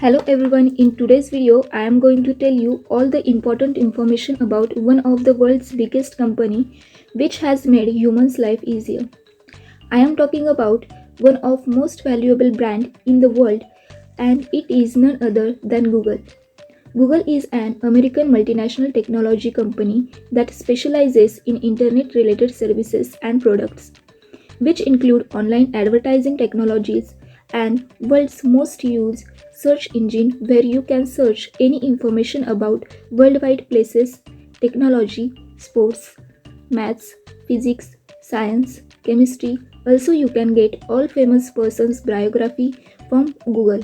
Hello everyone, in today's video I am going to tell you all the important information about one of the world's biggest company which has made humans life easier. I am talking about one of most valuable brand in the world and it is none other than Google. Google is an American multinational technology company that specializes in internet related services and products which include online advertising technologies and world's most used search engine where you can search any information about worldwide places, technology, sports, maths, physics, science, chemistry. Also you can get all famous persons biography from Google.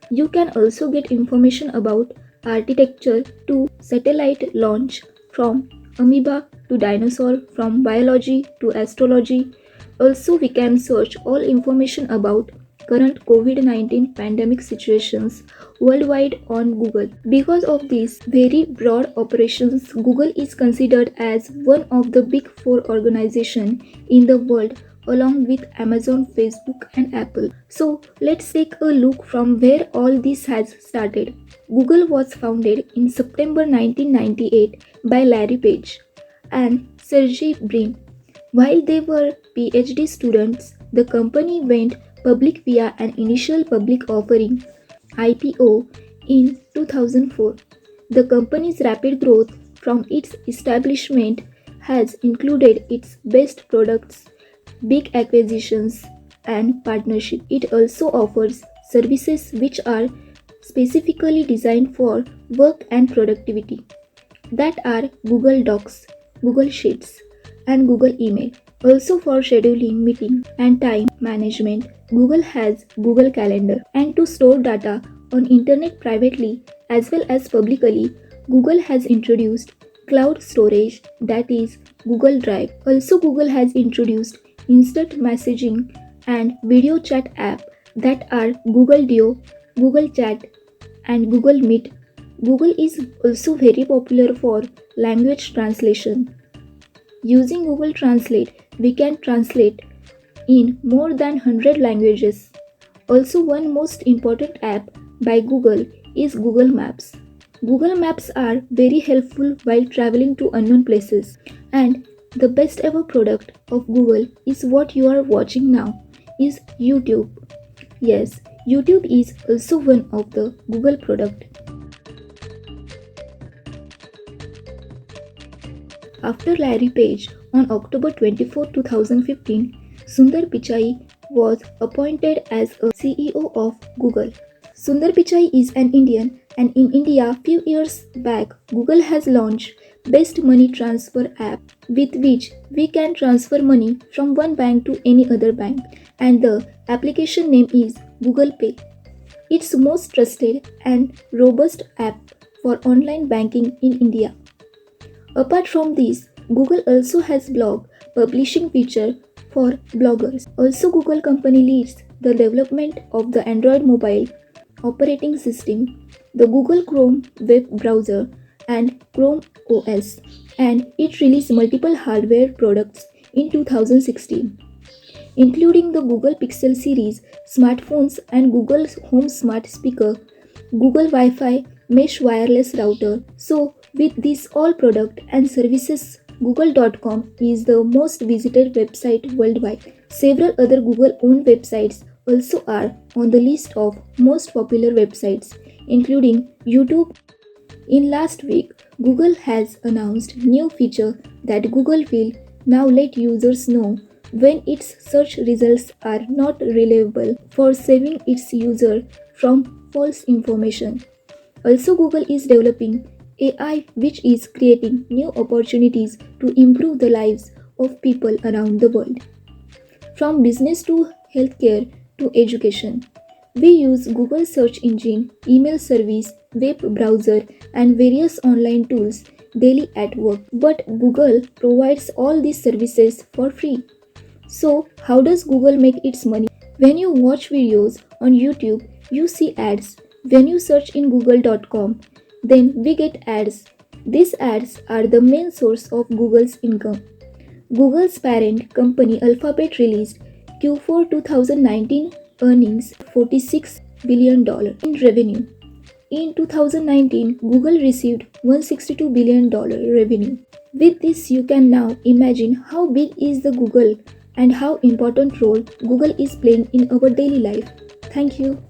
You can also get information about architecture to satellite launch, from amoeba to dinosaur, from biology to astrology. Also, we can search all information about current COVID-19 pandemic situations worldwide on Google. Because of these very broad operations, Google is considered as one of the big four organizations in the world along with Amazon, Facebook, and Apple. So let's take a look from where all this has started. Google was founded in September 1998 by Larry Page and Sergey Brin. While they were PhD students, the company went public via an initial public offering (IPO) in 2004. The company's rapid growth from its establishment has included its best products, big acquisitions, and partnership. It also offers services which are specifically designed for work and productivity, that are Google Docs, Google Sheets, and Google Email. Also for scheduling meeting and time management, Google has Google Calendar. And to store data on internet privately as well as publicly, Google has introduced cloud storage, that is Google Drive. Also Google has introduced instant messaging and video chat app, that are Google Duo, Google Chat, and Google Meet. Google is also very popular for language translation. Using Google Translate, we can translate in more than 100 languages. Also, one most important app by Google is Google Maps. Google Maps are very helpful while traveling to unknown places. And the best ever product of Google is what you are watching now, is YouTube. Yes, YouTube is also one of the Google product. After Larry Page, on October 24, 2015, Sundar Pichai was appointed as a CEO of Google. Sundar Pichai is an Indian, and in India few years back Google has launched Best Money Transfer app, with which we can transfer money from one bank to any other bank, and the application name is Google Pay. It's most trusted and robust app for online banking in India. Apart from this, Google also has blog publishing feature for bloggers. Also, Google company leads the development of the Android mobile operating system, the Google Chrome web browser, and Chrome OS, and it released multiple hardware products in 2016, including the Google Pixel series smartphones and Google Home Smart Speaker, Google Wi-Fi mesh wireless router. So with these all product and services, google.com is the most visited website worldwide. Several other Google owned websites also are on the list of most popular websites, including YouTube. In last week, Google has announced new feature that Google will now let users know when its search results are not reliable, for saving its user from false information. Also, Google is developing AI, which is creating new opportunities to improve the lives of people around the world. From business to healthcare to education, we use Google search engine, email service, web browser, and various online tools daily at work. But Google provides all these services for free. So, how does Google make its money? When you watch videos on YouTube, you see ads. When you search in google.com, then we get ads. These ads are the main source of Google's income. Google's parent company Alphabet released Q4 2019 earnings 46 billion in revenue. In 2019, Google received $162 billion revenue. With this, you can now imagine how big is the Google and how important role Google is playing in our daily life. Thank you.